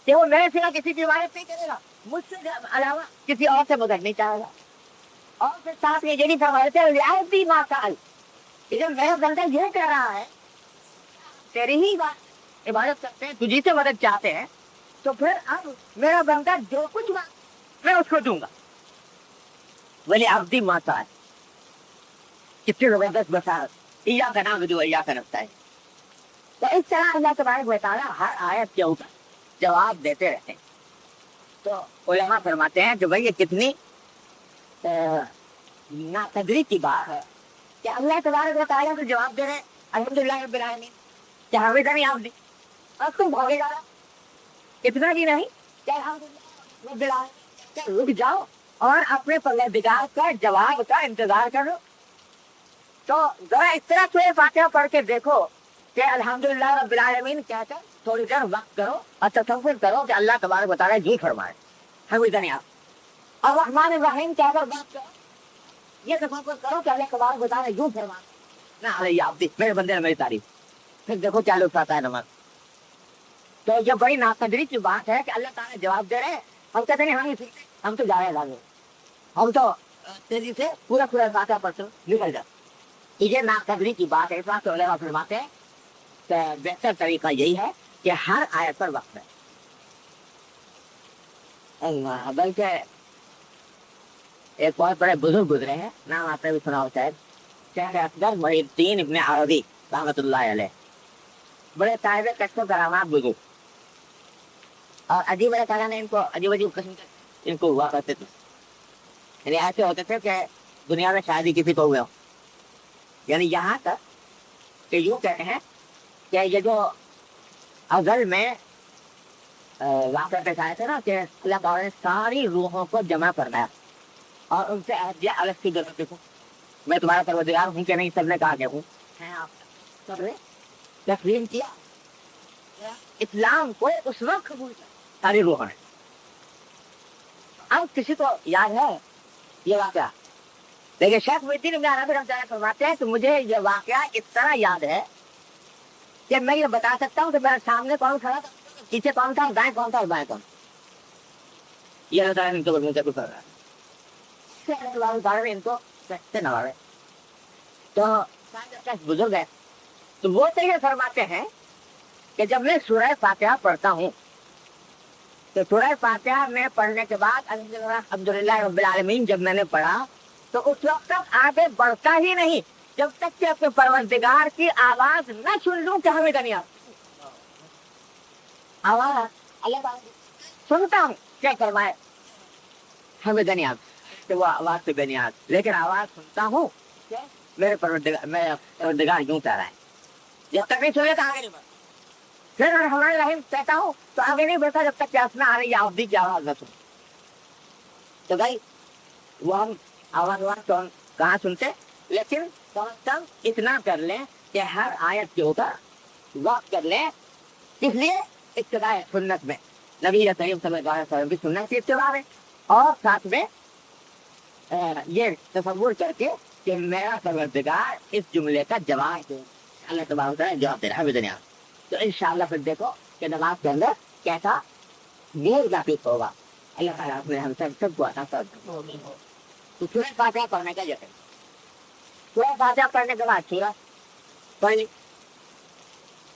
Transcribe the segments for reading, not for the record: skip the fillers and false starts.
کہ وہ میرے سوا کسی کی عبادت نہیں کرے گا، مجھ سے علاوہ کسی اور سے مدد نہیں چاہے گا. اور پھر ساتھ میں یہ نہیں فرماتے بھی ماں کا جب میرا بندہ یہ کہہ رہا ہے تیری ہی عبادت کرتے ہیں، تجھی سے مدد چاہتے ہیں، تو پھر اب میرا بندہ جو کچھ میں اس کو دوں گا. ولی عبدی ماتا ہے، کتنی زبردست بشارت، ایاک نعبد و ایاک نستعین. تو اس طرح اللہ تبارک و تعالیٰ ہر آیت کے اوپر جواب دیتے رہتے ہیں. تو علماء فرماتے ہیں کہ بھائی یہ کتنی ناقدری کی بات ہے کہ اللہ تبارک و تعالیٰ کو جواب دے رہے ہیں الحمدللہ رب العالمین، کہ ہمیں تو نہیں آپ دی اور تم بھاگے جا رہا. اتنا بھی نہیں کہ الحمدللہ رب العالمین، کہ رک جاؤ اور اپنے پروردگار کا جواب کا انتظار کرو. تو ذرا اس طرح سے فاتحہ پڑھ کے دیکھو کہ الحمدللہ رب العالمین کہہ کر تھوڑی دیر وقت کرو اور تصور کرو کہ اللہ تبارک و تعالیٰ جی فرمائے ہمیں دنیا، اور رحمان الرحیم کہہ کر بات کرو، یہ تصور کرو کہ اللہ تبارک و تعالیٰ یوں فرمائے نہ علیہ عبدی، میرے بندے نے میری تعریف. پھر دیکھو کیا لطف آتا ہے نماز. تو یہ بڑی ناقدری کی بات ہے کہ اللہ تعالیٰ جواب دے رہے ہیں، ہم کہتے ہیں ہم تو جا رہے ہیں، ہم تو تیزی سے پورا فاتحہ پڑھ کر نکل جاتے. یہ ناقدری کی بات ہے. اس بات علماء فرماتے ہیں کہ بہتر طریقہ یہی ہے کہ ہر آیت پر وقت ہے. بلکہ ایک بہت بڑے بزرگ گزرے ہیں، نام آپ نے بھی سنا ہوتا ہے، شیخ اصغر محی الدین ابن عربی رحمۃ اللہ علیہ، بڑے صاحب کشف و کرامات بزرگ، اور عجیب تعالیٰ نے ان کو عجیب قسم کے ان کو ہوا کرتے تھے. یعنی ایسے ہوتے تھے کہ دنیا میں شادی کسی کو ہوئے ہو. یعنی یہاں تک کہ یوں کہتے ہیں کہ یہ جو ازل میں واقعہ پیش آئے تھے نا کہ اللہ تعالیٰ نے ساری روحوں کو جمع کرنا اور ان سے عہد دیا الگ کی ضرورت دیکھو میں تمہارا پروردگار ہوں کہ نہیں. سب نے کہا کہ ہوں. سب نے تسلیم کیا، اسلام کو اس وقت قبول کیا ساری روحوں نے. اب کسی کو یاد ہے یہ واقعہ؟ لیکن شیخ محی الدین ابن عربی رحمۃ اللہ فرماتے ہیں کہ مجھے یہ واقعہ اس طرح یاد ہے کہ میں یہ بتا سکتا ہوں کہ میرے سامنے کون کھڑا تھا، پیچھے کون تھا، دائیں کون تھا اور بائیں کون. یہ اللہ تعالیٰ ان کو کر رہا ہے، ان کو نوارے. تو بزرگ ہے تو وہ تو یہ فرماتے ہیں کہ جب میں سورہ فاتحہ پڑھتا ہوں تو سورہ فاتحہ میں پڑھنے کے بعد الحمدللہ رب العالمین جب میں نے پڑھا تو اس وقت تک آگے بڑھتا ہی نہیں جب تک کہ اپنے پروردگار کی آواز نہ سن لوں کہ ہمیں دنیا آواز اللہ سنتا ہوں کیا فرمائے ہمیں دنیا کہ وہ آواز سے بنیاد، لیکن آواز سنتا ہوں کہ میرے پروردگار یوں کہہ رہا ہے. جب تک نہیں سنے تو آگے نہیں بڑھتا. پھر ہمارے رحیم کہتا ہوں تو آگے نہیں بڑھتا جب تک کہ اپنا آ رہی عبدی کی آواز نہ سن. تو بھائی وہ ہم آواز کہاں سنتے، لیکن کم اتنا کر لیں کہ ہر آیت کے اوپر وقت کر لیں. اس لیے ابتداء سنت میں نبی کریم صلی اللہ علیہ وسلم کی سنت کی اتباع ہے، اور ساتھ میں یہ تصور کر کے کہ میرا پروردگار اس جملے کا جواب دے، اللہ تبارک و تعالیٰ جواب دے رہا ہے دنیا. تو انشاءاللہ پھر دیکھو کہ نماز کے اندر کیسا نور داخل ہوگا. اللہ تعالیٰ نے ہم سب کو عطا فرمائے. تو سورہ فاتحہ پڑھنے کا جتن، سورہ فاتحہ پڑھنے کے بعد سورت پڑھ لی.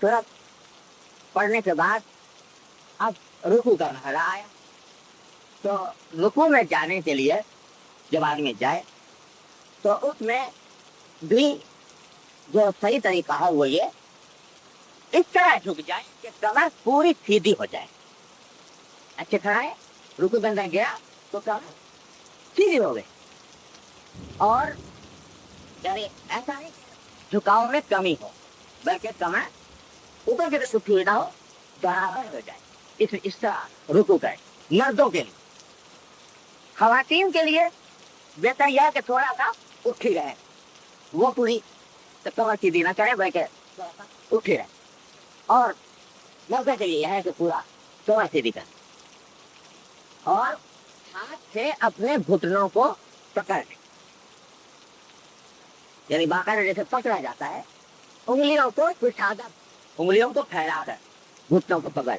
سورت پڑھنے کے بعد اب رکوع کرنا رہا ہے. تو رکوع میں جانے کے لیے جب آدمی جائے تو اس میں بھی جو صحیح طریقہ ہے وہ یہ اس طرح جھک جائے کہ کمر پوری سیدھی ہو جائے. اچھے کھڑا ہے، رکوع کے اندر گیا تو کمر سیدھی ہو گئی، اور یعنی ایسا نہیں جھکاؤ میں کمی ہو بلکہ کمر اوپر کی طرف اٹھی نہ ہو، برابر ہو جائے. اس طرح رکوع کرے. مردوں کے لیے، خواتین کے لیے بہتر یہ ہے کہ تھوڑا سا اٹھی رہے، وہ پوری کمر سیدھی نہ کرے بلکہ اٹھی رہے. اور مردوں کے لیے یہ ہے کہ پورا کمر سیدھی کرے اور ہاتھ سے اپنے گھٹنوں کو پکڑ لے. یعنی باقاعدہ جیسے پکڑا جاتا ہے، انگلیوں کو انگلیوں کو پھیلا کر گھٹنوں کو پکڑ.